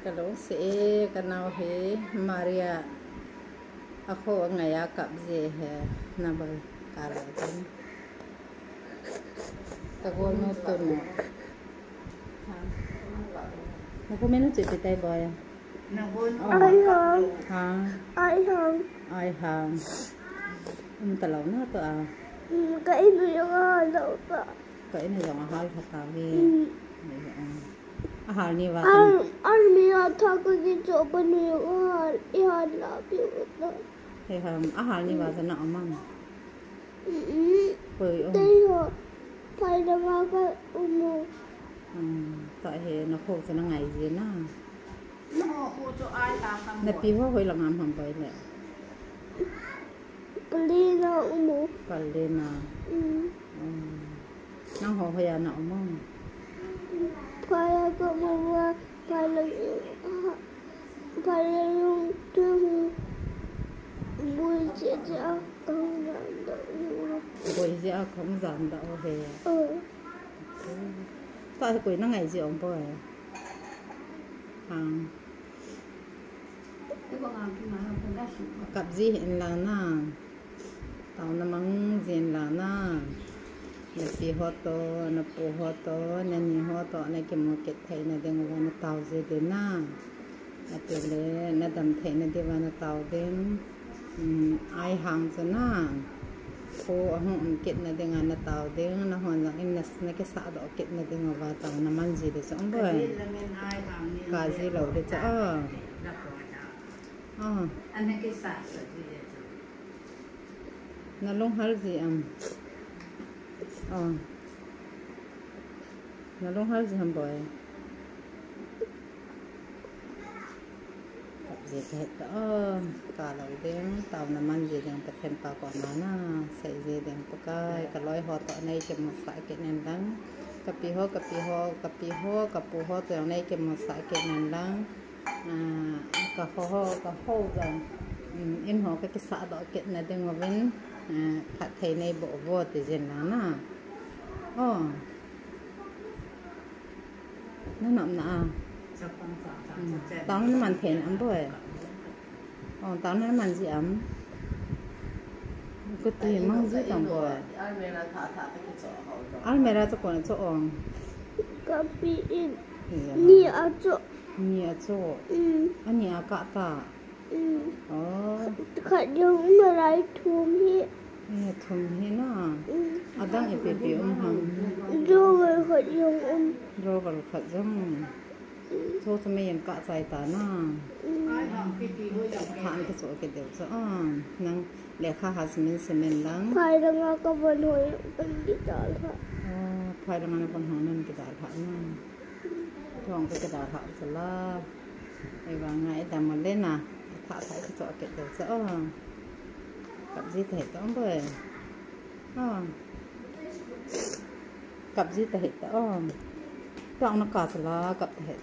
Kalau si kanau he Maria ako ang ngayakap si he na ba kalakan tagol mo to no nakumin na chiti tay boy ai hang talaw na to kaino yung halaw pa kaino yung ahal katawi ahal ni ba Army attack dito pa niyo ihanap yun. Ahal ni ba na amang. Tayo para maka umo. Tại nó khô cho nó ngày gì na. Nó khô cho ai ta không. Nó pi hoa hồi là ngam hầm bay nè. Kalina umo. Kalina. Nó hồ hồi à nọ mong. Para ko mga para yung buổi chiều không giảm đâu. Buổi chiều không giảm đâu hè. Tại quỷ nó ngày gì ông bơi. Cặp gì hiện là na. Tao nó mắng gì là na. Nó pi hoa to, nó po hoa to, nó nhị hoa to, nó kiếm một cái thầy nó đừng vào nó tàu gì đến na, nó tiền lệ nó đầm thầy nó đi vào nó tàu đến, ai hàng cho na, po hông kết nó đừng vào nó tàu đến, nó hoàn là em nó cái xã đó kết nó đừng vào tàu nó mang gì để sống vậy, cả gì lâu để cho, anh cái xã gì nó luôn hal gì em. Nó luôn hết gì không bồi gì hết đó cả lâu đến tàu nằm ăn gì đang tập thêm tàu còn nó xảy gì đang có cái lối họ tọa này chậm một sải cái nền đắng cà pi ho tọa này chậm một sải cái nền đắng cà ho rằng in họ cái xã đó cái này đang ngồi bên phát thầy này bộ vô thì gì nó nó nằm nè tao nó màn thèn ấm rồi tao nó màn gì ấm cái gì mang gì tao rồi Almera cho con cho ông Kapi in ni acho anh nhà cả ta khát yung maray thum hi thùng hi na adang ipi hang rồi khát yung rồi khát giống thôi thì mình cả sai ta na hạn cái chỗ cái điều đó năng lẽ khá hạt mình lắng phải là ngã cái vấn hồi bên đi đảo hả phải là ngã con hòn nên cái đảo hả na thong cái đảo hả sẽ là ai vàng ngày tầm mà lên à thả thấy cái chỗ cái điều đó cặp gì thể đó bởi cặp gì thể đó chọn nó cả là cặp thể